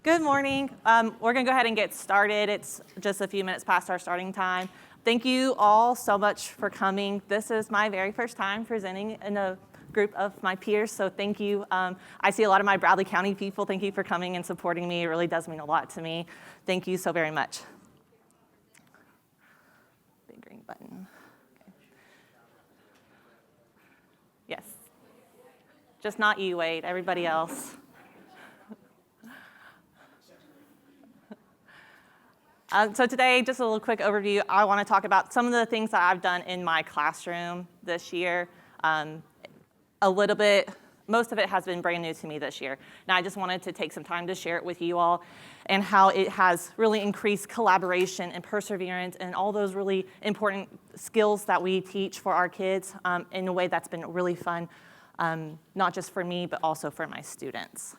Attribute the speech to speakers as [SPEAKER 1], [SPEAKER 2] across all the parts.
[SPEAKER 1] Good morning. We're going to go ahead and get started. It's just a few minutes past our starting time. Thank you all so much for coming. This is my very first time presenting in a group of my peers, so thank you. I see a lot of my Bradley County people. Thank you for coming and supporting me. It really does mean a lot to me. Thank you so very much. Big green button. Okay. Yes. Just not you, Wade. Everybody else. So today, just a little quick overview. I want to talk about some of the things that I've done in my classroom this year. A little bit, most of it has been brand new to me this year. And I just wanted to take some time to share it with you all and how it has really increased collaboration and perseverance and all those really important skills that we teach for our kids in a way that's been really fun, not just for me, but also for my students.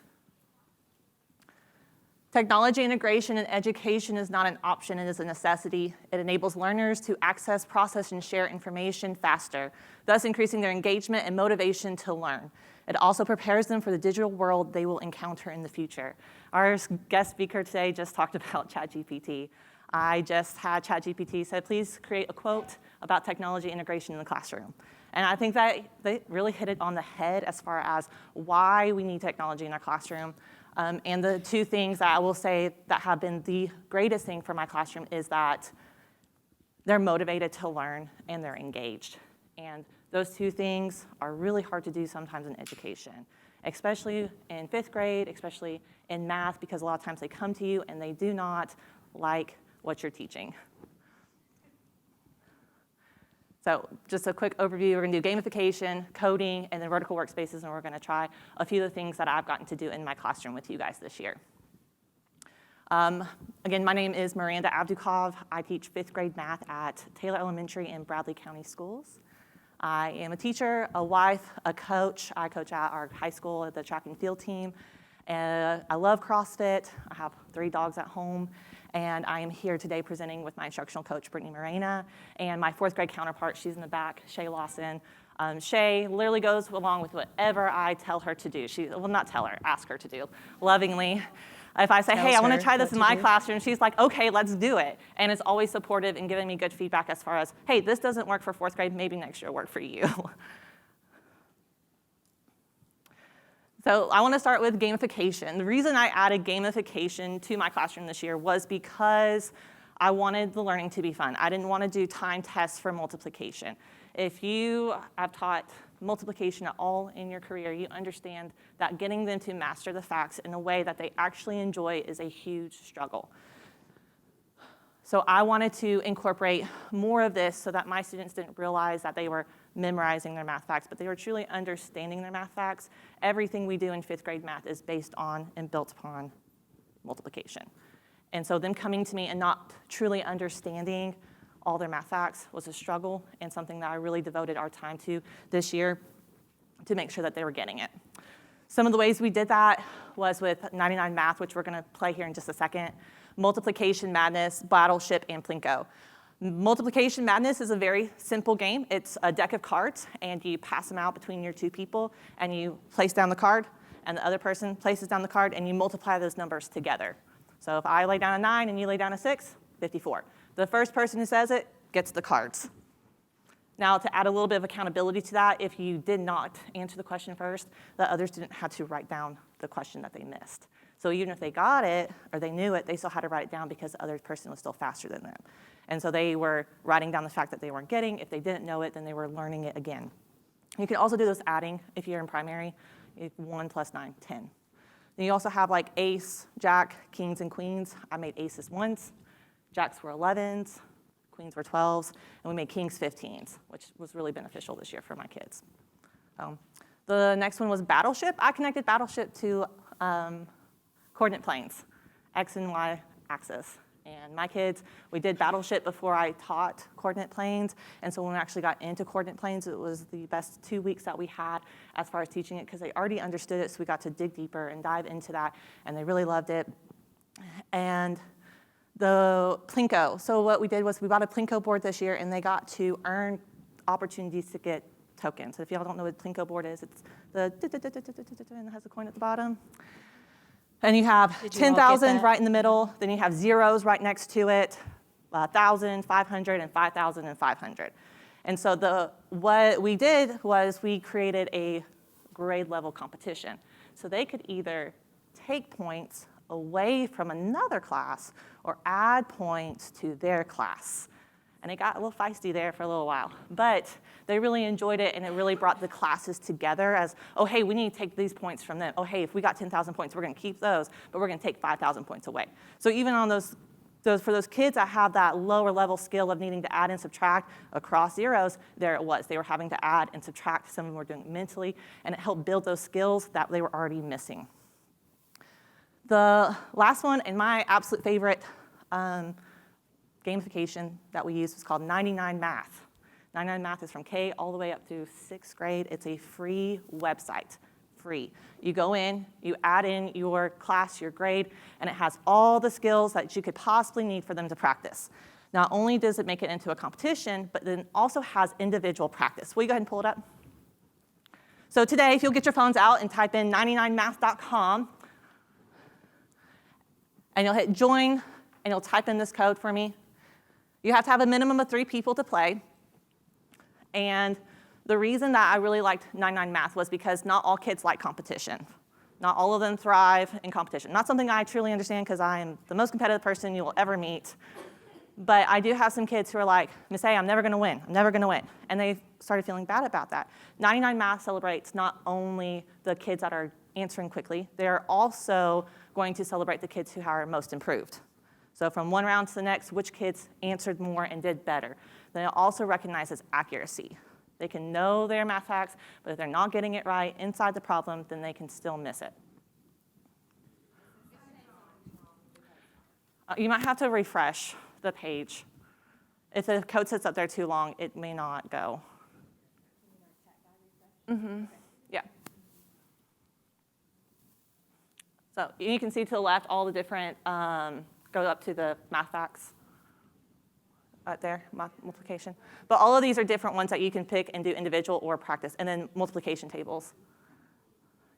[SPEAKER 1] Technology integration in education is not an option, it is a necessity. It enables learners to access, process, and share information faster, thus increasing their engagement and motivation to learn. It also prepares them for the digital world they will encounter in the future. Our guest speaker today just talked about ChatGPT. I just had ChatGPT say, please create a quote about technology integration in the classroom. And I think that they really hit it on the head as far as why we need technology in our classroom. And the two things that I will say that have been the greatest thing for my classroom is that they're motivated to learn and they're engaged. And those two things are really hard to do sometimes in education, especially in 5th grade, especially in math, because a lot of times they come to you and they do not like what you're teaching. So just a quick overview, we're going to do gamification, coding, and then vertical workspaces, and we're going to try a few of the things that I've gotten to do in my classroom with you guys this year. Again, my name is Miranda Avdyukov. I teach 5th grade math at Taylor Elementary and Bradley County Schools. I am a teacher, a wife, a coach. I coach at our high school at the track and field team. I love CrossFit. I have 3 dogs at home. And I am here today presenting with my instructional coach, Brittany Mairena, and my 4th grade counterpart, she's in the back, Shay Lawson. Shay literally goes along with whatever I tell her to do. Well, not tell her, ask her to do, lovingly. If I say, hey, I want to try this in my classroom, she's like, okay, let's do it. And it's always supportive and giving me good feedback as far as, hey, this doesn't work for 4th grade, maybe next year will work for you. So I want to start with gamification. The reason I added gamification to my classroom this year was because I wanted the learning to be fun. I didn't want to do time tests for multiplication. If you have taught multiplication at all in your career, you understand that getting them to master the facts in a way that they actually enjoy is a huge struggle. So I wanted to incorporate more of this so that my students didn't realize that they were memorizing their math facts, but they were truly understanding their math facts. Everything we do in 5th grade math is based on and built upon multiplication. And so them coming to me and not truly understanding all their math facts was a struggle and something that I really devoted our time to this year to make sure that they were getting it. Some of the ways we did that was with 99 Math, which we're going to play here in just a second, Multiplication Madness, Battleship, and Plinko. Multiplication Madness is a very simple game. It's a deck of cards, and you pass them out between your 2 people, and you place down the card, and the other person places down the card, and you multiply those numbers together. So if I lay down a 9 and you lay down a 6, 54. The first person who says it gets the cards. Now, to add a little bit of accountability to that, if you did not answer the question first, the other student had to write down the question that they missed. So even if they got it or they knew it, they still had to write it down because the other person was still faster than them. And so they were writing down the fact that they weren't getting. If they didn't know it, then they were learning it again. You can also do this adding if you're in primary. 1 plus 9, 10. Then you also have like ace, jack, kings, and queens. I made aces once. Jacks were 11s. Queens were 12s. And we made kings 15s, which was really beneficial this year for my kids. The next one was Battleship. I connected Battleship to coordinate planes, X and Y axis. And my kids, we did Battleship before I taught coordinate planes. And so when we actually got into coordinate planes, it was the best 2 weeks that we had as far as teaching it because they already understood it. So we got to dig deeper and dive into that. And they really loved it. And the Plinko. So what we did was we bought a Plinko board this year, and they got to earn opportunities to get tokens. So if y'all don't know what Plinko board is, it's the and it has a coin at the bottom. And you have
[SPEAKER 2] Did you all get
[SPEAKER 1] 10,000
[SPEAKER 2] that?
[SPEAKER 1] right in the middle, then you have zeros right next to it, 1,000, 500, and 5,000 and 500. And so what we did was we created a grade level competition. So they could either take points away from another class or add points to their class. And it got a little feisty there for a little while. But they really enjoyed it, and it really brought the classes together as, oh, hey, we need to take these points from them. Oh, hey, if we got 10,000 points, we're going to keep those, but we're going to take 5,000 points away. So even on for those kids that have that lower level skill of needing to add and subtract across zeros, there it was. They were having to add and subtract. Some of them were doing it mentally, and it helped build those skills that they were already missing. The last one, and my absolute favorite gamification that we use is called 99 Math. 99 Math is from K all the way up through 6th grade. It's a free website, free. You go in, you add in your class, your grade, and it has all the skills that you could possibly need for them to practice. Not only does it make it into a competition, but then also has individual practice. Will you go ahead and pull it up? So today, if you'll get your phones out and type in 99math.com, and you'll hit join, and you'll type in this code for me. You have to have a minimum of 3 people to play. And the reason that I really liked 99 Math was because not all kids like competition. Not all of them thrive in competition. Not something I truly understand because I am the most competitive person you will ever meet. But I do have some kids who are like, Miss A, I'm never going to win. I'm never going to win. And they started feeling bad about that. 99 Math celebrates not only the kids that are answering quickly, they're also going to celebrate the kids who are most improved. So from one round to the next, which kids answered more and did better. Then it also recognizes accuracy. They can know their math facts, but if they're not getting it right inside the problem, then they can still miss it. You might have to refresh the page. If the code sits up there too long, it may not go. Yeah. So you can see to the left all the different, go up to the math facts right there, multiplication. But all of these are different ones that you can pick and do individual or practice. And then multiplication tables.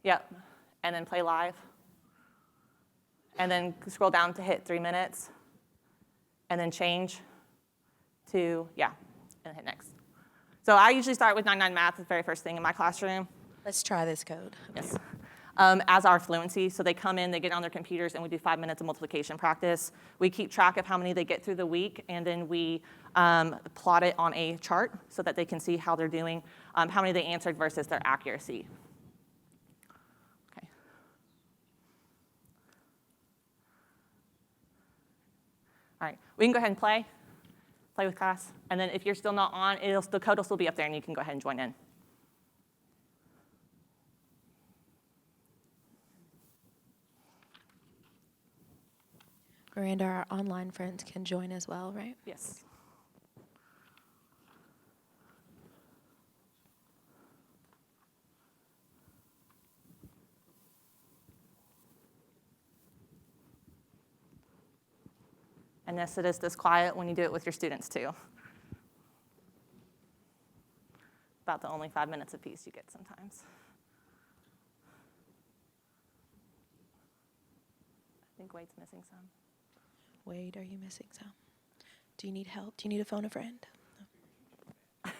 [SPEAKER 1] Yep. And then play live. And then scroll down to hit 3 minutes. And then change to, and hit next. So I usually start with 99 Math, the very first thing in my classroom.
[SPEAKER 2] Let's try this code.
[SPEAKER 1] Yes. As our fluency. So they come in, they get on their computers, and we do 5 minutes of multiplication practice. We keep track of how many they get through the week, and then we plot it on a chart so that they can see how they're doing, how many they answered versus their accuracy. Okay. All right, we can go ahead and play with class. And then if you're still not on, the code will still be up there, and you can go ahead and join in.
[SPEAKER 2] Miranda, our online friends can join as well, right?
[SPEAKER 1] Yes. And yes, it is this quiet when you do it with your students too. About the only 5 minutes apiece you get sometimes. I think Wade's missing some.
[SPEAKER 2] Wade, are you missing some? Do you need help? Do you need to phone a friend?
[SPEAKER 1] Yeah.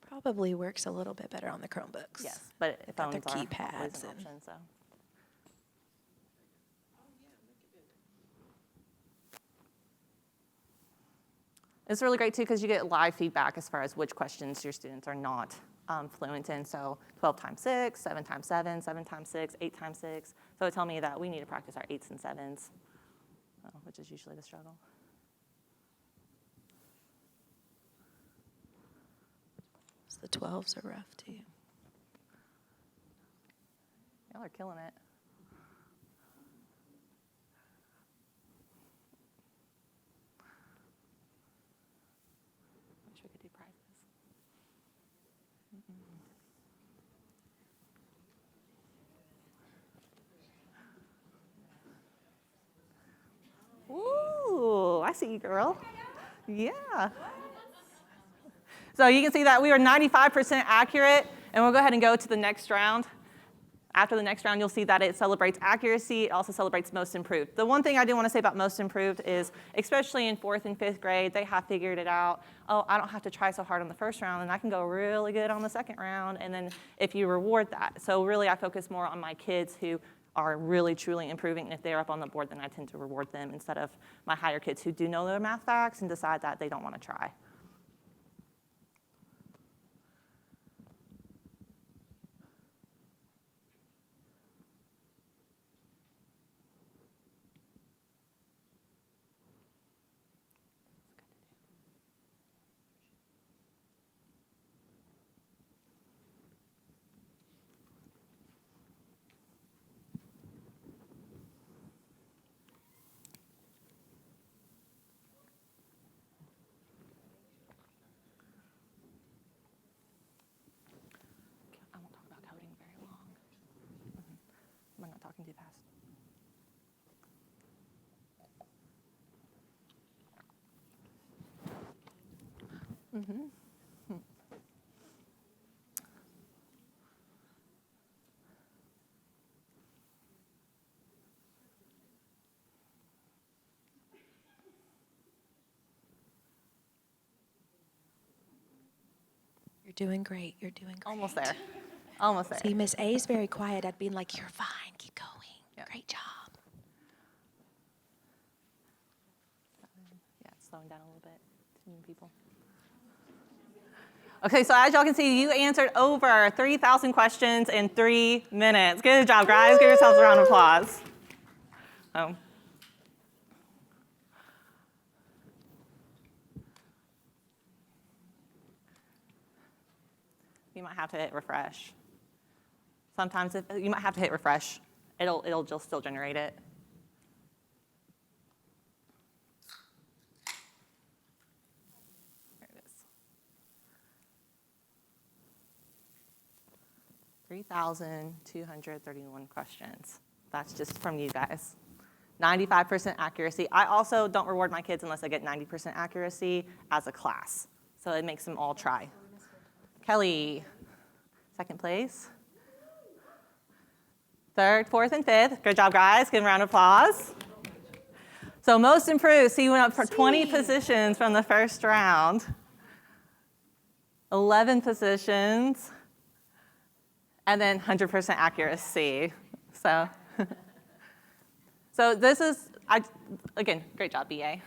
[SPEAKER 2] Probably works a little bit better on the Chromebooks.
[SPEAKER 1] Yes, but
[SPEAKER 2] Got their
[SPEAKER 1] phones are
[SPEAKER 2] keypads
[SPEAKER 1] always an
[SPEAKER 2] and-
[SPEAKER 1] option, so. It's really great too because you get live feedback as far as which questions your students are not fluent in. So 12 times 6, 7 times 7, 7 times 6, 8 times 6. So it tell me that we need to practice our 8s and 7s, which is usually the struggle.
[SPEAKER 2] So the 12s are rough too.
[SPEAKER 1] Y'all are killing it. Wish we could do prizes. Ooh, I see you, girl. Yeah. So you can see that we were 95% accurate And we'll go ahead and go to the next round. After the next round, you'll see that it celebrates accuracy. It also celebrates most improved. The one thing I do want to say about most improved is, especially in 4th and 5th grade, they have figured it out. Oh, I don't have to try so hard on the first round, and I can go really good on the second round, and then if you reward that. So really, I focus more on my kids who are really, truly improving. And if they're up on the board, then I tend to reward them instead of my higher kids who do know their math facts and decide that they don't want to try. I won't talk about coding very long. I'm not talking too fast.
[SPEAKER 2] You're doing great. You're doing great.
[SPEAKER 1] Almost there. Almost there.
[SPEAKER 2] See, Miss A is very quiet. I'd be like, you're fine. Keep going.
[SPEAKER 1] Yep.
[SPEAKER 2] Great job.
[SPEAKER 1] Yeah, it's slowing down a little bit. Too many people. Okay, so as y'all can see, you answered over 3,000 questions in 3 minutes. Good job, guys. Give yourselves a round of applause. You might have to hit refresh. Sometimes you might have to hit refresh. It'll just still generate it. There it is. 3,231 questions. That's just from you guys. 95% accuracy. I also don't reward my kids unless I get 90% accuracy as a class. So it makes them all try. Kelly, 2nd place. 3rd, 4th, and 5th. Good job, guys. Give them a round of applause. So most improved. So you went up for 20 positions from the first round. 11 positions. And then 100% accuracy. So this is, again, great job, BA.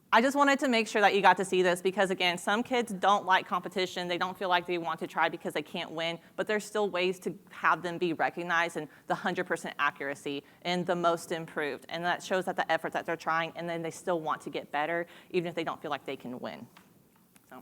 [SPEAKER 1] I just wanted to make sure that you got to see this because, again, some kids don't like competition. They don't feel like they want to try because they can't win, but there's still ways to have them be recognized and the 100% accuracy and the most improved. And that shows that the effort that they're trying, and then they still want to get better, even if they don't feel like they can win. So.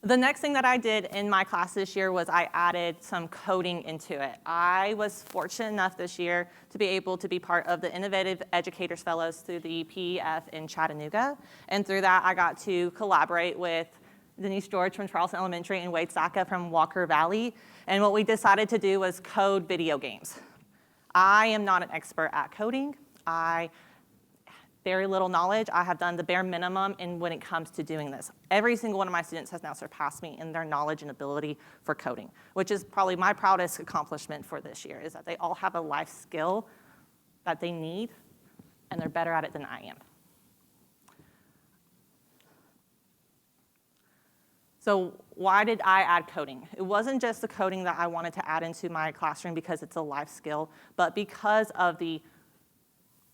[SPEAKER 1] The next thing that I did in my class this year was I added some coding into it. I was fortunate enough this year to be able to be part of the Innovative Educators Fellows through the PEF in Chattanooga. And through that, I got to collaborate with Denise George from Charleston Elementary and Wade Saka from Walker Valley. And what we decided to do was code video games. I am not an expert at coding. Very little knowledge. I have done the bare minimum when it comes to doing this. Every single one of my students has now surpassed me in their knowledge and ability for coding, which is probably my proudest accomplishment for this year, is that they all have a life skill that they need, and they're better at it than I am. So why did I add coding? It wasn't just the coding that I wanted to add into my classroom because it's a life skill, but because of the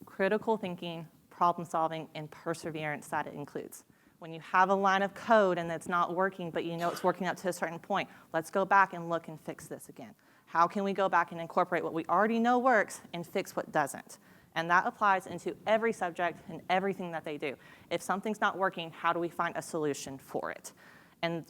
[SPEAKER 1] critical thinking, problem solving, and perseverance that it includes. When you have a line of code and it's not working, but you know it's working up to a certain point, let's go back and look and fix this again. How can we go back and incorporate what we already know works and fix what doesn't? And that applies into every subject and everything that they do. If something's not working, how do we find a solution for it? And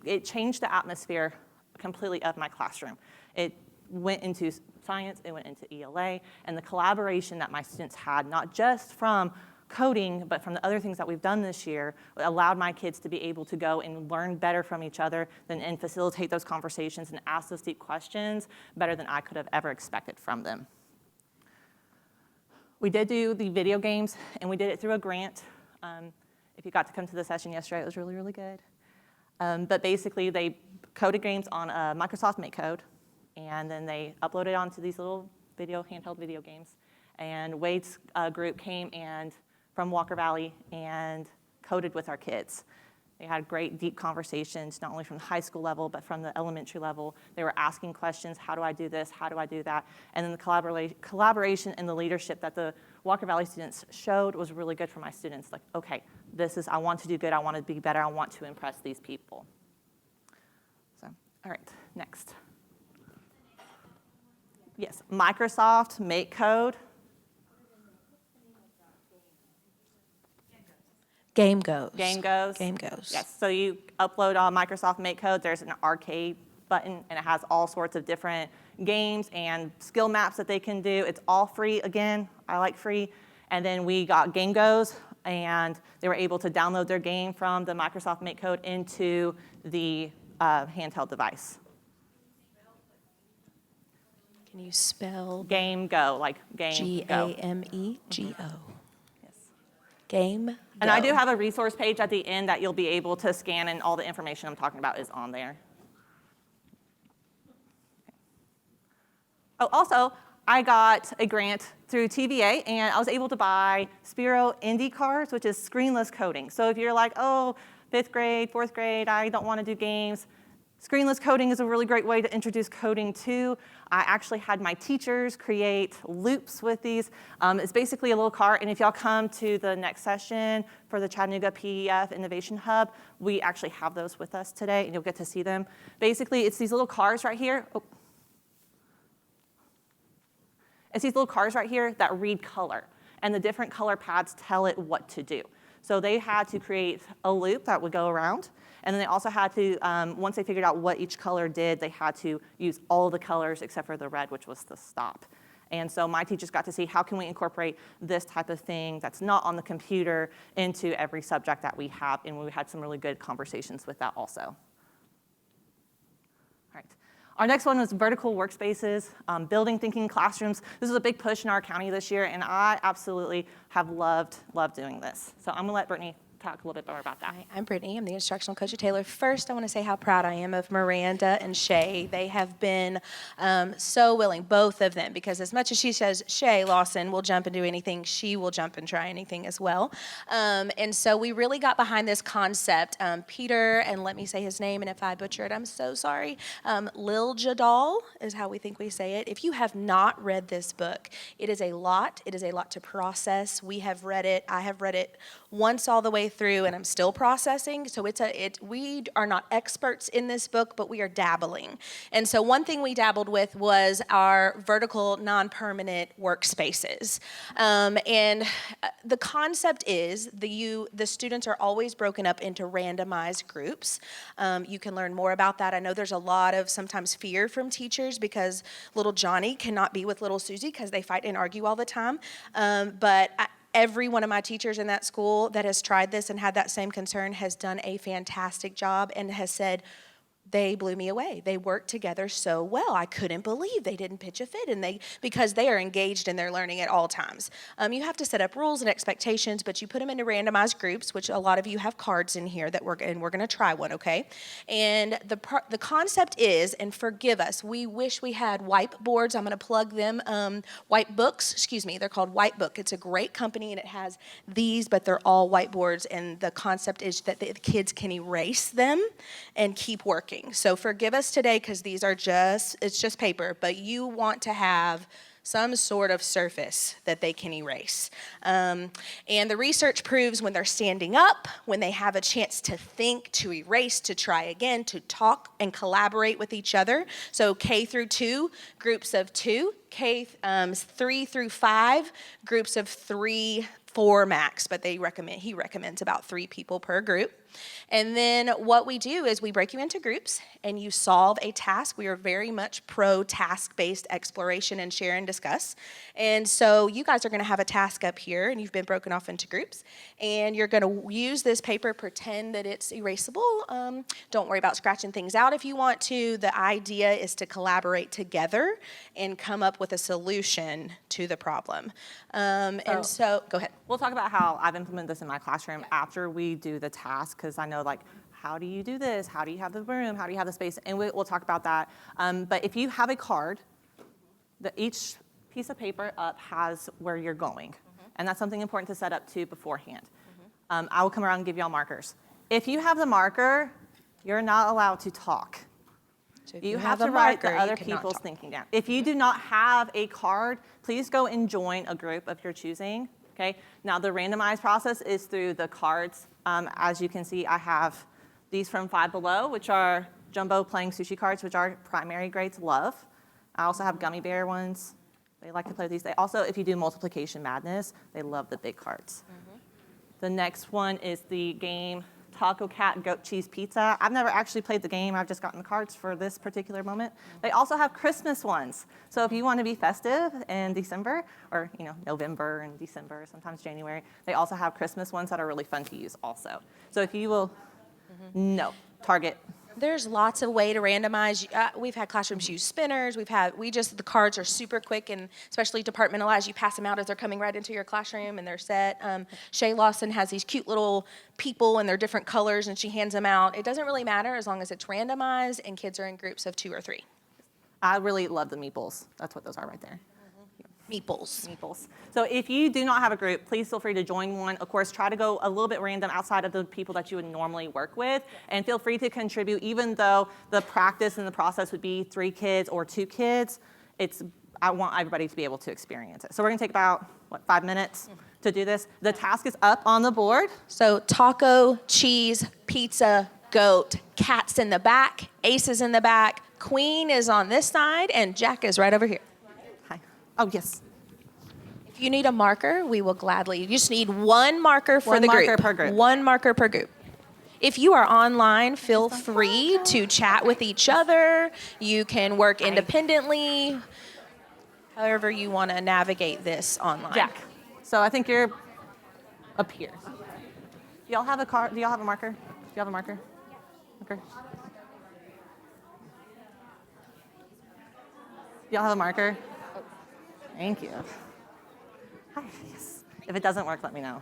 [SPEAKER 1] it changed the atmosphere completely of my classroom. It went into science, it went into ELA, and the collaboration that my students had, not just from coding, but from the other things that we've done this year, allowed my kids to be able to go and learn better from each other and facilitate those conversations and ask those deep questions better than I could have ever expected from them. We did do the video games, and we did it through a grant. If you got to come to the session yesterday, it was really, really good. But basically, they coded games on a Microsoft Make code, and then they uploaded onto these little handheld video games. And Wade's group came from Walker Valley and coded with our kids. They had great, deep conversations, not only from the high school level, but from the elementary level. They were asking questions, how do I do this, how do I do that? And then the collaboration and the leadership that the Walker Valley students showed was really good for my students. Like, okay, I want to do good, I want to be better, I want to impress these people. So, all right, next. Yes, Microsoft Make code.
[SPEAKER 2] Game goes.
[SPEAKER 1] Game goes.
[SPEAKER 2] Game goes.
[SPEAKER 1] Yes, so you upload on Microsoft Make code, there's an arcade button, and it has all sorts of different games and skill maps that they can do. It's all free, again, I like free. And then we got Game Goes, and they were able to download their game from the Microsoft Make code into the handheld device.
[SPEAKER 2] Can you spell
[SPEAKER 1] Game Go, like game go.
[SPEAKER 2] Gamego?
[SPEAKER 1] Yes.
[SPEAKER 2] Game.
[SPEAKER 1] And I do have a resource page at the end that you'll be able to scan, and all the information I'm talking about is on there. Oh, also, I got a grant through TVA, and I was able to buy Spiro Indie cards, which is screenless coding. So if you're like, oh, 5th grade, 4th grade, I don't want to do games, screenless coding is a really great way to introduce coding too. I actually had my teachers create loops with these. It's basically a little cart, and if y'all come to the next session for the Chattanooga PDF Innovation Hub, we actually have those with us today, and you'll get to see them. Basically, it's these little cars right here. Oh. It's these little cars right here that read color, and the different color pads tell it what to do. So they had to create a loop that would go around, and then they also had to, once they figured out what each color did, they had to use all the colors except for the red, which was the stop. And so my teachers got to see how can we incorporate this type of thing that's not on the computer into every subject that we have, and we had some really good conversations with that also. All right. Our next one was vertical workspaces, building thinking classrooms. This is a big push in our county this year, and I absolutely have loved doing this. So I'm gonna let Brittany talk a little bit more about that.
[SPEAKER 2] Hi, I'm Brittany. I'm the instructional coach at Taylor. First, I want to say how proud I am of Miranda and Shay. They have been so willing, both of them, because as much as she says, Shay Lawson will jump and do anything, she will jump and try anything as well. And so we really got behind this concept. Peter, and let me say his name, and if I butcher it, I'm so sorry. Lil Jadal is how we think we say it. If you have not read this book, it is a lot. It is a lot to process. We have read it. I have read it once all the way through, and I'm still processing. So we are not experts in this book, but we are dabbling. And so one thing we dabbled with was our vertical non-permanent workspaces. And the concept is the students are always broken up into randomized groups. You can learn more about that. I know there's a lot of sometimes fear from teachers because little Johnny cannot be with little Susie because they fight and argue all the time. But every one of my teachers in that school that has tried this and had that same concern has done a fantastic job and has said, they blew me away. They worked together so well. I couldn't believe they didn't pitch a fit, and because they are engaged in their learning at all times. You have to set up rules and expectations, but you put them into randomized groups, which a lot of you have cards in here that we're going to try one, okay? And the concept is, and forgive us, we wish we had whiteboards. I'm going to plug them. Whitebooks, excuse me. They're called Whitebook. It's a great company, and it has these, but they're all whiteboards, and the concept is that the kids can erase them and keep working. So forgive us today because these are it's just paper, but you want to have some sort of surface that they can erase. And the research proves when they're standing up, when they have a chance to think, to erase, to try again, to talk and collaborate with each other. So K through 2, groups of 2. K 3 through 5, groups of 3, 4 max, but he recommends about 3 people per group. And then what we do is we break you into groups and you solve a task. We are very much pro task-based exploration and share and discuss. And so you guys are going to have a task up here, and you've been broken off into groups, and you're going to use this paper, pretend that it's erasable. Don't worry about scratching things out if you want to. The idea is to collaborate together and come up up with a solution to the problem. And so, go ahead.
[SPEAKER 1] We'll talk about how I've implemented this in my classroom after we do the task, because I know, like, how do you do this? How do you have the room? How do you have the space? And we'll talk about that. But if you have a card, each piece of paper up has where you're going. And that's something important to set up too beforehand. I will come around and give y'all markers. If you have the marker, you're not allowed to talk.
[SPEAKER 2] So if
[SPEAKER 1] You have to write the other people's
[SPEAKER 2] talk.
[SPEAKER 1] thinking down. If you do not have a card, please go and join a group of your choosing. Okay. Now the randomized process is through the cards. As you can see, I have these from Five Below, which are jumbo playing sushi cards, which our primary grades love. I also have gummy bear ones. They like to play these. They also, if you do multiplication madness, they love the big cards. The next one is the game Taco Cat Goat Cheese Pizza. I've never actually played the game. I've just gotten the cards for this particular moment. They also have Christmas ones. So if you want to be festive in December, or November and December, sometimes January, they also have Christmas ones that are really fun to use also. So if you will, Target.
[SPEAKER 2] There's lots of way to randomize. We've had classrooms use spinners. The cards are super quick and especially departmentalized. You pass them out as they're coming right into your classroom and they're set. Shay Lawson has these cute little people and they're different colors and she hands them out. It doesn't really matter as long as it's randomized and kids are in groups of 2 or 3.
[SPEAKER 1] I really love the meeples. That's what those are right there.
[SPEAKER 2] Meeples.
[SPEAKER 1] So if you do not have a group, please feel free to join one. Of course, try to go a little bit random outside of the people that you would normally work with, and feel free to contribute, even though the practice and the process would be 3 kids or 2 kids. I want everybody to be able to experience it. So we're gonna take about, 5 minutes to do this. The task is up on the board.
[SPEAKER 2] So taco, cheese, pizza, goat, cat's in the back, ace is in the back, queen is on this side, and jack is right over here.
[SPEAKER 1] Hi. Oh, yes.
[SPEAKER 2] If you need a marker, we will gladly. You just need 1 marker for
[SPEAKER 1] One
[SPEAKER 2] the
[SPEAKER 1] marker
[SPEAKER 2] group.
[SPEAKER 1] per group.
[SPEAKER 2] 1 marker per group. If you are online, feel free to chat with each other. You can work independently. However you want to navigate this online.
[SPEAKER 1] Jack. So I think you're up here. Do y'all have a card? Do y'all have a marker? Do you have a marker? Marker. Do y'all have a marker? Thank you. Hi. Yes. If it doesn't work, let me know.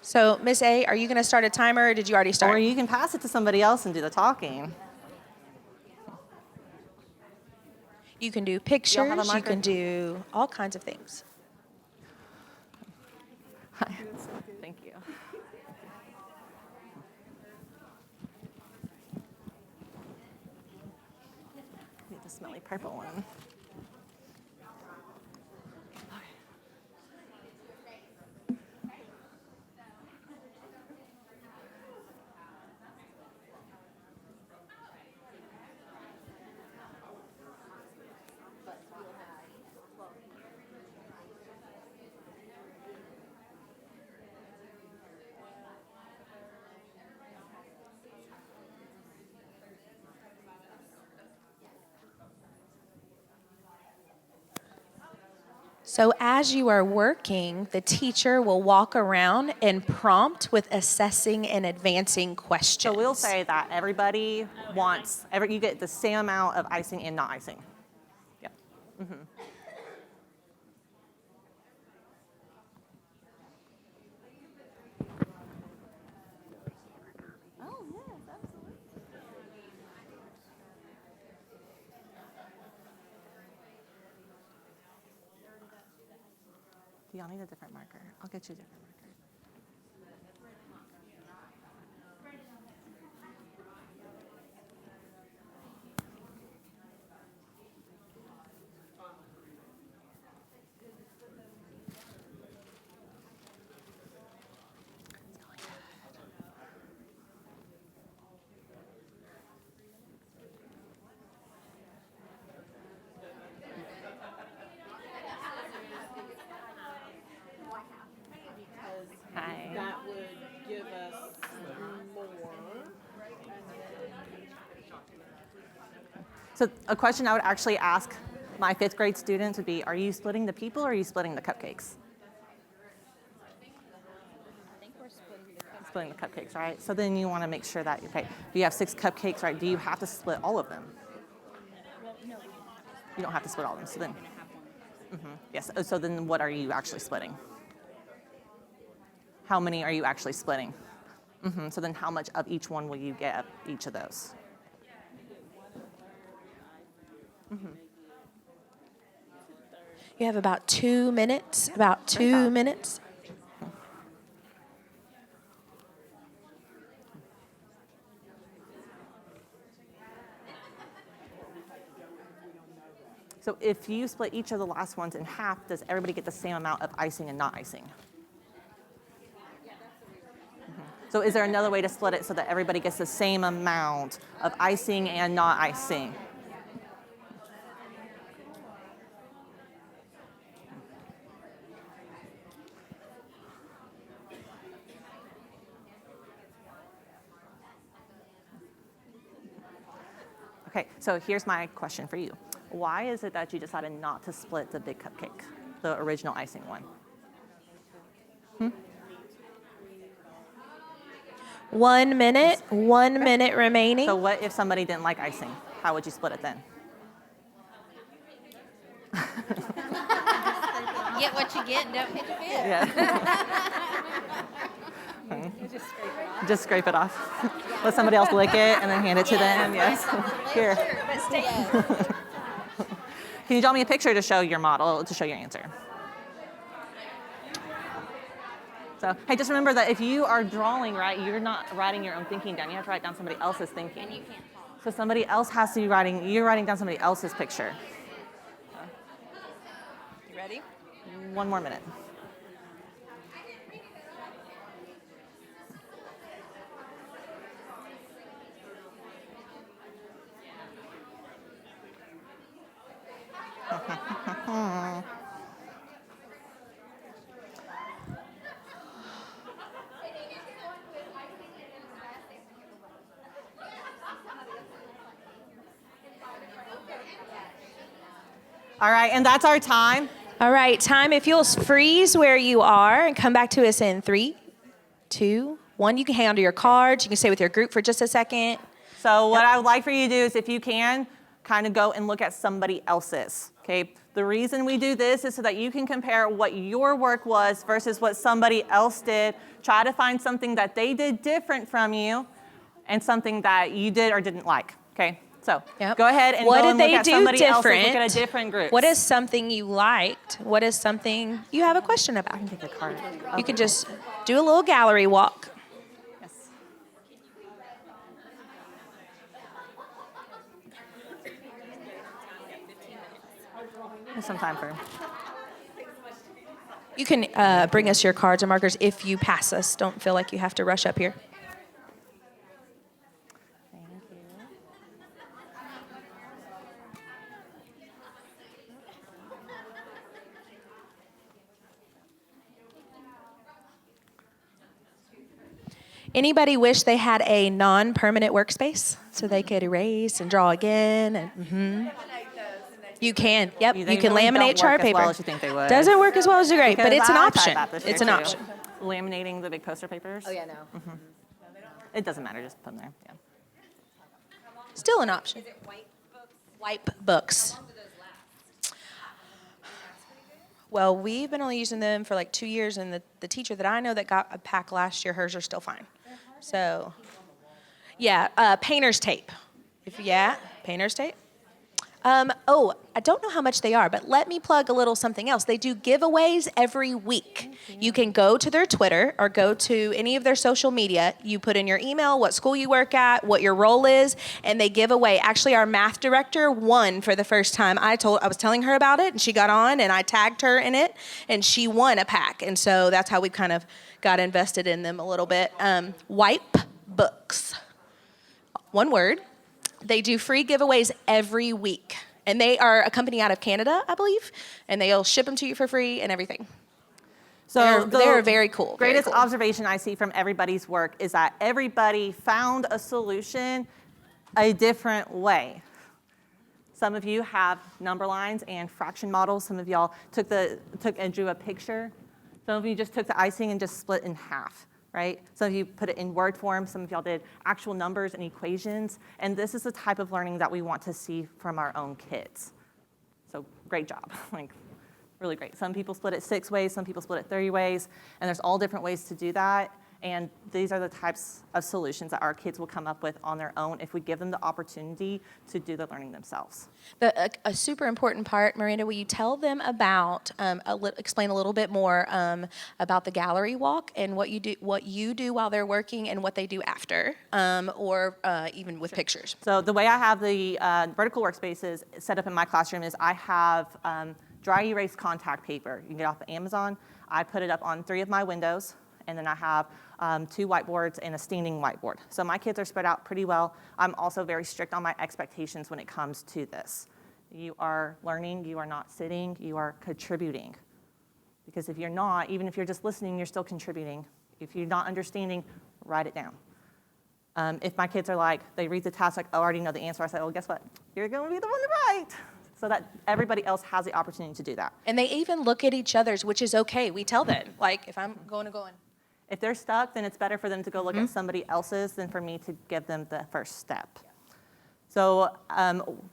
[SPEAKER 2] So, Miss A, are you going to start a timer or did you already start?
[SPEAKER 1] Or you can pass it to somebody else and do the talking.
[SPEAKER 2] You can do pictures.
[SPEAKER 1] have a
[SPEAKER 2] You
[SPEAKER 1] marker?
[SPEAKER 2] can do all kinds of things.
[SPEAKER 1] Hi. Thank you. Need the smelly purple one.
[SPEAKER 2] So as you are working, the teacher will walk around and prompt with assessing and advancing questions.
[SPEAKER 1] So we'll say that everybody wants, you get the same amount of icing and not icing. Yep. Mm-hmm. Oh, yes, absolutely. Do y'all need a different marker? I'll get you a different marker. Hi.
[SPEAKER 3] That would give us more.
[SPEAKER 1] So a question I would actually ask my 5th grade students would be, are you splitting the people or are you splitting the cupcakes?
[SPEAKER 3] I think we're
[SPEAKER 1] Splitting the cupcakes, right? So then you want to make sure that, okay, if you have 6 cupcakes, right, do you have to split all of them?
[SPEAKER 3] Well, no, we don't have to split
[SPEAKER 1] You don't have to split all of them. So then, yes. So then what are you actually splitting? How many are you actually splitting? So then how much of each one will you get each of those?
[SPEAKER 2] You have about 2 minutes, about
[SPEAKER 1] Great
[SPEAKER 2] 2
[SPEAKER 1] job.
[SPEAKER 2] minutes.
[SPEAKER 1] So if you split each of the last ones in half, does everybody get the same amount of icing and not icing? So is there another way to split it so that everybody gets the same amount of icing and not icing? Okay, so here's my question for you. Why is it that you decided not to split the big cupcake, the original icing one?
[SPEAKER 2] 1 minute, 1 minute remaining.
[SPEAKER 1] So what if somebody didn't like icing? How would you split it then?
[SPEAKER 3] Get what you get, don't hit your fit.
[SPEAKER 1] Yeah. Just scrape it off. Let somebody else lick it and then hand it to them. Yes. Here.
[SPEAKER 3] Yes.
[SPEAKER 1] Can you draw me a picture to show your model, to show your answer? So, hey, just remember that if you are drawing, right, you're not writing your own thinking down. You have to write down somebody else's thinking.
[SPEAKER 3] And you can't talk.
[SPEAKER 1] So somebody else has to be writing, you're writing down somebody else's picture.
[SPEAKER 2] You ready?
[SPEAKER 1] 1 more minute. All right, and that's our time.
[SPEAKER 2] All right, time. If you'll freeze where you are and come back to us in 3, 2, 1. You can hang onto your cards. You can stay with your group for just a second.
[SPEAKER 1] So what I would like for you to do is, if you can, kind of go and look at somebody else's, okay? The reason we do this is so that you can compare what your work was versus what somebody else did. Try to find something that they did different from you and something that you did or didn't like, okay? So
[SPEAKER 2] Yep.
[SPEAKER 1] go ahead and
[SPEAKER 2] What
[SPEAKER 1] go
[SPEAKER 2] did
[SPEAKER 1] and look
[SPEAKER 2] they
[SPEAKER 1] at
[SPEAKER 2] do
[SPEAKER 1] somebody else's, look
[SPEAKER 2] different?
[SPEAKER 1] at a different group.
[SPEAKER 2] What is something you liked? What is something you have a question about?
[SPEAKER 1] I can take a card.
[SPEAKER 2] You can just do a little gallery walk.
[SPEAKER 1] Yes. There's some time for.
[SPEAKER 2] You can bring us your cards and markers if you pass us. Don't feel like you have to rush up here.
[SPEAKER 1] Thank you.
[SPEAKER 2] Anybody wish they had a non-permanent workspace so they could erase and draw again? And, You can. Yep.
[SPEAKER 1] They
[SPEAKER 2] You can
[SPEAKER 1] really
[SPEAKER 2] laminate
[SPEAKER 1] don't
[SPEAKER 2] chart
[SPEAKER 1] work as
[SPEAKER 2] paper.
[SPEAKER 1] well as you think they would.
[SPEAKER 2] Doesn't work as well as you great, but
[SPEAKER 1] Because
[SPEAKER 2] it's an
[SPEAKER 1] I tried
[SPEAKER 2] option.
[SPEAKER 1] that this year,
[SPEAKER 2] It's an
[SPEAKER 1] too.
[SPEAKER 2] option.
[SPEAKER 1] Laminating the big poster papers.
[SPEAKER 3] Oh, yeah, no.
[SPEAKER 1] It doesn't matter, just put them there. Yeah.
[SPEAKER 2] Still an option. Wipe books. Well, we've been only using them for like 2 years, and the teacher that I know that got a pack last year, hers are still fine. So, yeah, painter's tape. Painter's tape. I don't know how much they are, but let me plug a little something else. They do giveaways every week. You can go to their Twitter or go to any of their social media. You put in your email, what school you work at, what your role is, and they give away. Actually, our math director won for the first time. I was telling her about it, and she got on, and I tagged her in it, and she won a pack. And so that's how we kind of got invested in them a little bit. Wipe books. One word. They do free giveaways every week. And they are a company out of Canada, I believe. And they'll ship them to you for free and everything.
[SPEAKER 1] So
[SPEAKER 2] They're very cool. Very
[SPEAKER 1] Greatest
[SPEAKER 2] cool.
[SPEAKER 1] observation I see from everybody's work is that everybody found a solution a different way. Some of you have number lines and fraction models. Some of y'all took and drew a picture. Some of you just took the icing and just split in half. Right? Some of you put it in word form. Some of y'all did actual numbers and equations. And this is the type of learning that we want to see from our own kids. great job, like really great. Some people split it 6 ways, some people split it 30 ways, and there's all different ways to do that. And these are the types of solutions that our kids will come up with on their own if we give them the opportunity to do the learning themselves.
[SPEAKER 2] A super important part, Miranda, will you tell them about, explain a little bit more about the gallery walk and what you do while they're working and what they do after, or even with pictures?
[SPEAKER 1] So the way I have the vertical workspaces set up in my classroom is I have dry erase contact paper. You can get off of Amazon. I put it up on 3 of my windows, and then I have 2 whiteboards and a standing whiteboard. So my kids are spread out pretty well. I'm also very strict on my expectations when it comes to this. You are learning, you are not sitting, you are contributing. Because if you're not, even if you're just listening, you're still contributing. If you're not understanding, write it down. If my kids are like, they read the task like, oh, I already know the answer, I say, well, guess what? You're going to be the one to write. So that everybody else has the opportunity to do that.
[SPEAKER 2] And they even look at each other's, which is okay. We tell them, like, if I'm going.
[SPEAKER 1] If they're stuck, then it's better for them to go look at somebody else's than for me to give them the first step. Yeah. So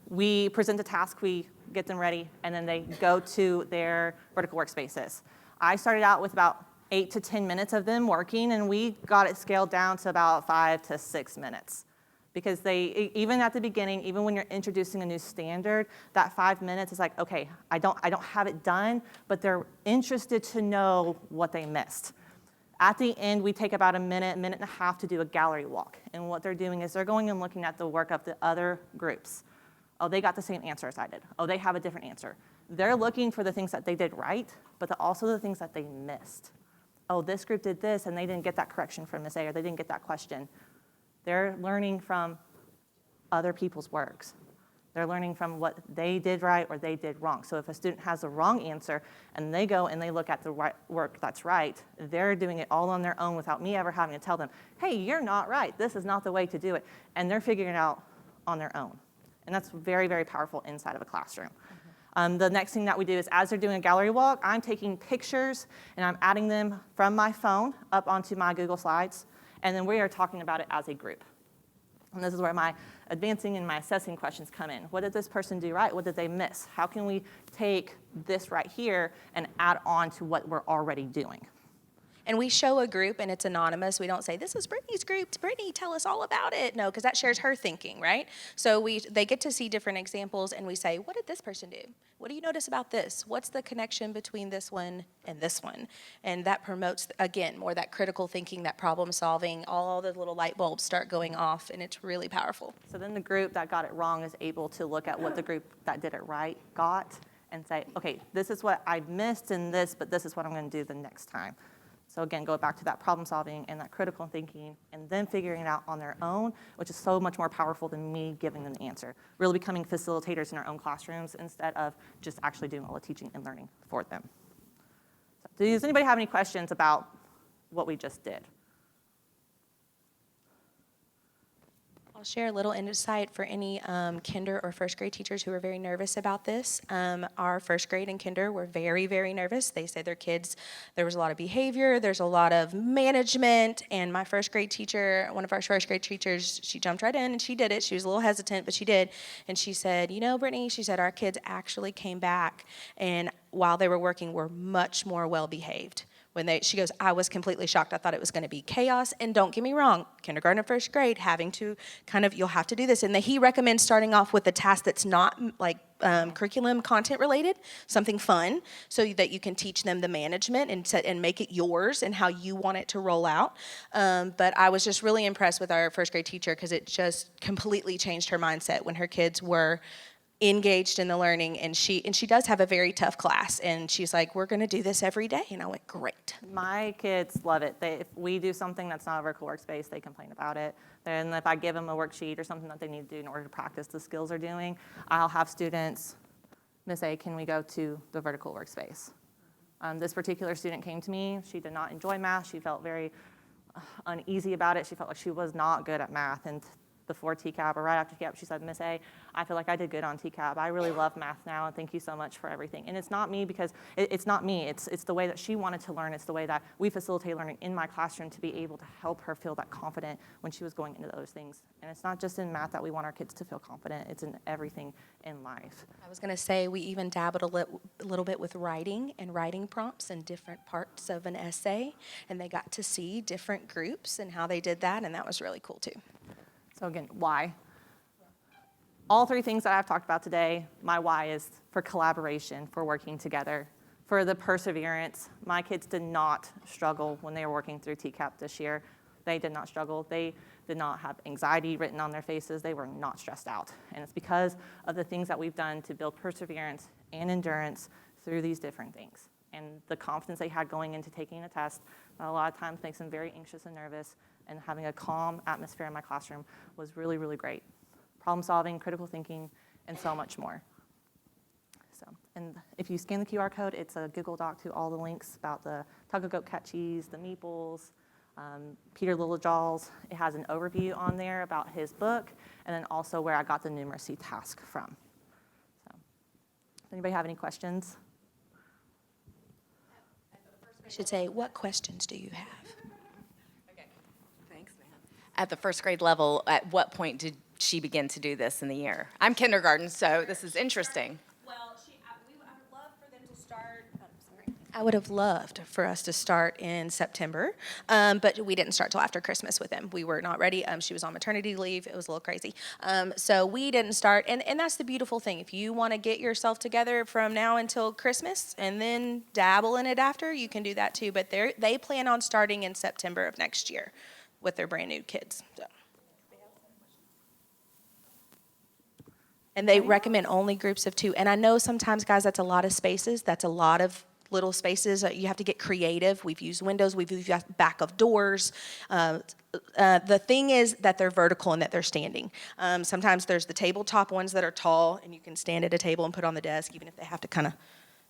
[SPEAKER 1] we present a task, we get them ready, and then they go to their vertical workspaces. I started out with about 8 to 10 minutes of them working, and we got it scaled down to about 5 to 6 minutes. Because they, even at the beginning, even when you're introducing a new standard, that 5 minutes is like, okay, I don't have it done, but they're interested to know what they missed. At the end, we take about a minute and a half to do a gallery walk. And what they're doing is they're going and looking at the work of the other groups. Oh, they got the same answer as I did. Oh, they have a different answer. They're looking for the things that they did right, but also the things that they missed. Oh, this group did this, and they didn't get that correction from Miss A, or they didn't get that question. They're learning from other people's works. They're learning from what they did right or they did wrong. So if a student has a wrong answer and they go and they look at the right work that's right, they're doing it all on their own without me ever having to tell them, hey, you're not right. This is not the way to do it. And they're figuring it out on their own. And that's very, very powerful inside of a classroom. The next thing that we do is as they're doing a gallery walk, I'm taking pictures and I'm adding them from my phone up onto my Google Slides. And then we are talking about it as a group. And this is where my advancing and my assessing questions come in. What did this person do right? What did they miss? How can we take this right here and add on to what we're already doing?
[SPEAKER 2] And we show a group, and it's anonymous. We don't say, this is Brittany's group. Brittany, tell us all about it. No, because that shares her thinking, right? So they get to see different examples, and we say, what did this person do? What do you notice about this? What's the connection between this one and this one? And that promotes, again, more that critical thinking, that problem solving. All the little light bulbs start going off, and it's really powerful.
[SPEAKER 1] So then the group that got it wrong is able to look at what the group that did it right got and say, okay, this is what I missed in this, but this is what I'm going to do the next time. So again, go back to that problem solving and that critical thinking and then figuring it out on their own, which is so much more powerful than me giving them the answer. Really becoming facilitators in our own classrooms instead of just actually doing all the teaching and learning for them. So, does anybody have any questions about what we just did?
[SPEAKER 2] I'll share a little insight for any kinder or first grade teachers who are very nervous about this. Our first grade and kinder were very, very nervous. They say their kids, there was a lot of behavior, there's a lot of management, and my first grade teacher, one of our first grade teachers, she jumped right in and she did it. She was a little hesitant, but she did. And she said, you know, Brittany, she said, our kids actually came back and while they were working were much more well-behaved. She goes, I was completely shocked. I thought it was going to be chaos. And don't get me wrong, kindergarten and first grade, having to you'll have to do this. And he recommends starting off with a task that's not like curriculum content related, something fun, so that you can teach them the management and make it yours and how you want it to roll out. But I was just really impressed with our first grade teacher because it just completely changed her mindset when her kids were engaged in the learning, and she does have a very tough class, and she's like, we're going to do this every day, and I went, great.
[SPEAKER 1] My kids love it. If we do something that's not a vertical workspace, they complain about it. Then if I give them a worksheet or something that they need to do in order to practice the skills they're doing, I'll have students, Miss A, can we go to the vertical workspace? This particular student came to me. She did not enjoy math. She felt very uneasy about it. She felt like she was not good at math, and before TCAP or right after TCAP, she said, Miss A, I feel like I did good on TCAP. I really love math now, and thank you so much for everything. And it's not me because it's not me. It's the way that she wanted to learn. It's the way that we facilitate learning in my classroom to be able to help her feel that confident when she was going into those things. And it's not just in math that we want our kids to feel confident. It's in everything in life.
[SPEAKER 2] I was going to say we even dabbled a little bit with writing and writing prompts in different parts of an essay, and they got to see different groups and how they did that, and that was really cool too.
[SPEAKER 1] So again, why? All three things that I've talked about today, my why is for collaboration, for working together, for the perseverance. My kids did not struggle when they were working through TCAP this year. They did not struggle. They did not have anxiety written on their faces. They were not stressed out. And it's because of the things that we've done to build perseverance and endurance through these different things. And the confidence they had going into taking a test that a lot of times makes them very anxious and nervous, and having a calm atmosphere in my classroom was really, really great. Problem solving, critical thinking, and so much more. So, and if you scan the QR code, it's a Google Doc to all the links about the tug-of-goat catchies, the meeples, Peter Littlejohls. It has an overview on there about his book, and then also where I got the numeracy task from. So, does anybody have any questions?
[SPEAKER 2] I should say, what questions do you have?
[SPEAKER 4] At the first grade level, at what point did she begin to do this in the year? I'm kindergarten, so this is interesting.
[SPEAKER 2] Well, I would have loved for us to start in September, but we didn't start till after Christmas with them. We were not ready. She was on maternity leave. It was a little crazy. So we didn't start, and that's the beautiful thing. If you want to get yourself together from now until Christmas and then dabble in it after, you can do that too. But they plan on starting in September of next year with their brand new kids. So. And they recommend only groups of 2. And I know sometimes, guys, that's a lot of spaces. That's a lot of little spaces. You have to get creative. We've used windows. We've used back of doors. The thing is that they're vertical and that they're standing. Sometimes there's the tabletop ones that are tall, and you can stand at a table and put on the desk, even if they have to kind of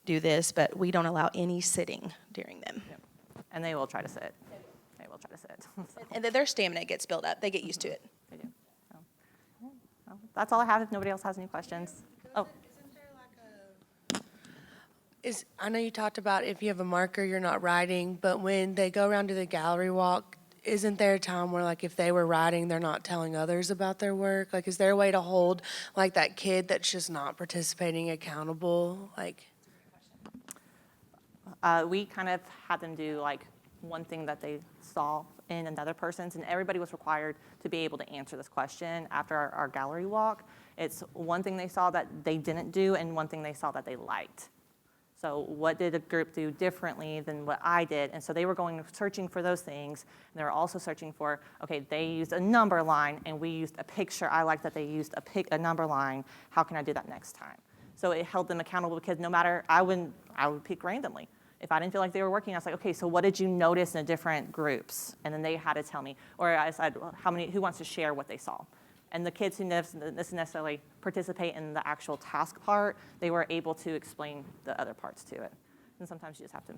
[SPEAKER 2] do this. But we don't allow any sitting during them.
[SPEAKER 1] Yep. And they will try to sit. They will try to sit. So.
[SPEAKER 2] And their stamina gets built up. They get used to it.
[SPEAKER 1] They do. So, that's all I have if nobody else has any questions. Oh.
[SPEAKER 5] I know you talked about if you have a marker, you're not writing, but when they go around to the gallery walk, isn't there a time where, like, if they were writing, they're not telling others about their work? Like, is there a way to hold, like, that kid that's just not participating accountable? Like,
[SPEAKER 1] We kind of had them do, like, one thing that they saw in another person's, and everybody was required to be able to answer this question after our gallery walk. It's one thing they saw that they didn't do and one thing they saw that they liked. So what did a group do differently than what I did? And so they were going searching for those things. And they were also searching for, okay, they used a number line and we used a picture. I like that they used a number line. How can I do that next time? So it held them accountable because no matter, I would pick randomly. If I didn't feel like they were working, I was like, okay, so what did you notice in the different groups? And then they had to tell me. Or I said, well, who wants to share what they saw? And the kids who didn't necessarily participate in the actual task part, they were able to explain the other parts to it. And sometimes you just have to.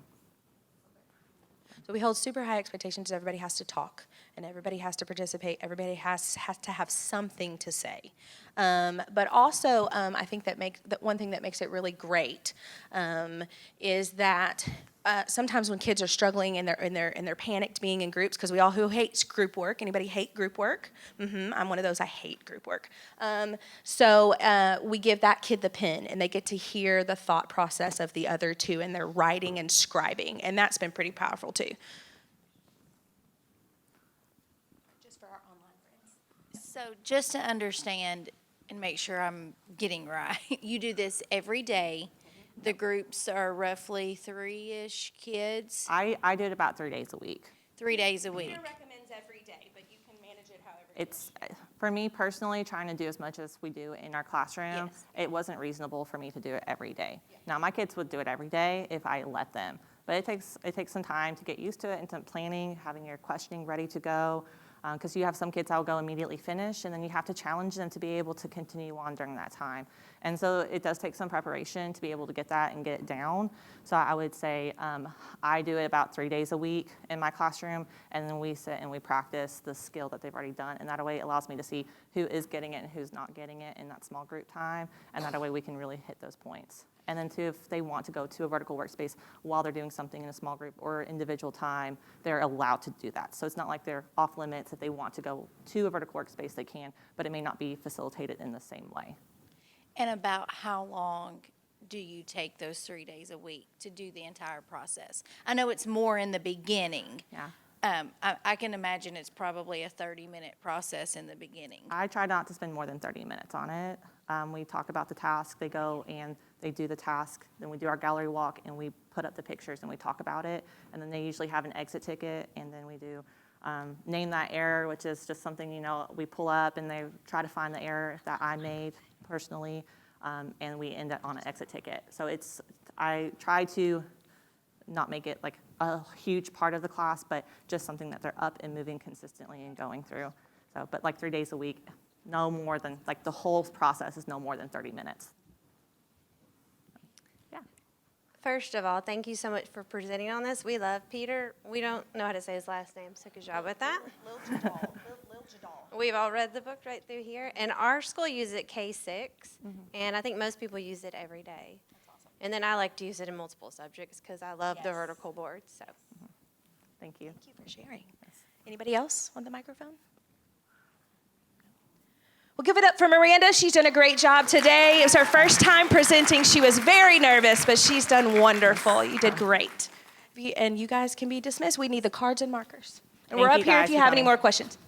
[SPEAKER 2] So we hold super high expectations. Everybody has to talk, and everybody has to participate. Everybody has to have something to say. But also, I think that one thing that makes it really great is that sometimes when kids are struggling and they're panicked being in groups, because who hates group work? Anybody hate group work? I'm one of those. I hate group work. So we give that kid the pen, and they get to hear the thought process of the other two, and they're writing and scribing, and that's been pretty powerful too. Just for our online friends.
[SPEAKER 3] So just to understand and make sure I'm getting right, you do this every day. The groups are roughly 3-ish kids,
[SPEAKER 1] I did about 3 days a week.
[SPEAKER 3] 3 days a week.
[SPEAKER 2] recommends every day, but you can manage it however.
[SPEAKER 1] It's, for me personally, trying to do as much as we do in our classroom,
[SPEAKER 2] Yes.
[SPEAKER 1] it wasn't reasonable for me to do it every day. Now, my kids would do it every day if I let them, but it takes some time to get used to it and some planning, having your questioning ready to go. Because you have some kids that will go immediately finish, and then you have to challenge them to be able to continue on during that time. And so it does take some preparation to be able to get that and get it down. So I would say I do it about 3 days a week in my classroom, and then we sit and we practice the skill that they've already done. And that way it allows me to see who is getting it and who's not getting it in that small group time. And that way we can really hit those points. And then too, if they want to go to a vertical workspace while they're doing something in a small group or individual time, they're allowed to do that. So it's not like they're off limits. If they want to go to a vertical workspace, they can, but it may not be facilitated in the same way.
[SPEAKER 3] And about how long do you take those 3 days a week to do the entire process? I know it's more in the beginning.
[SPEAKER 1] Yeah.
[SPEAKER 3] I can imagine it's probably a 30-minute process in the beginning.
[SPEAKER 1] I try not to spend more than 30 minutes on it. We talk about the task, they go and they do the task, then we do our gallery walk and we put up the pictures and we talk about it. And then they usually have an exit ticket, and then we do name that error, which is just something, we pull up and they try to find the error that I made personally, and we end up on an exit ticket. So I try to not make it like a huge part of the class, but just something that they're up and moving consistently and going through. So, but like 3 days a week, no more than, like the whole process is no more than 30 minutes. Yeah.
[SPEAKER 6] First of all, thank you so much for presenting on this. We love Peter. We don't know how to say his last name, so good job with that. We've all read the book right through here. And our school uses it K6, and I think most people use it every day. That's awesome. And then I like to use it in multiple subjects because I love the vertical board. So,
[SPEAKER 1] Thank you.
[SPEAKER 2] Thank you for sharing. Anybody else on the microphone? Well, give it up for Miranda. She's done a great job today. It was her first time presenting. She was very nervous, but she's done wonderful. You did great. And you guys can be dismissed. We need the cards and markers. And we're
[SPEAKER 1] Thank
[SPEAKER 2] up
[SPEAKER 1] you
[SPEAKER 2] here
[SPEAKER 1] guys
[SPEAKER 2] if you
[SPEAKER 1] for
[SPEAKER 2] have any
[SPEAKER 1] coming.
[SPEAKER 2] more questions.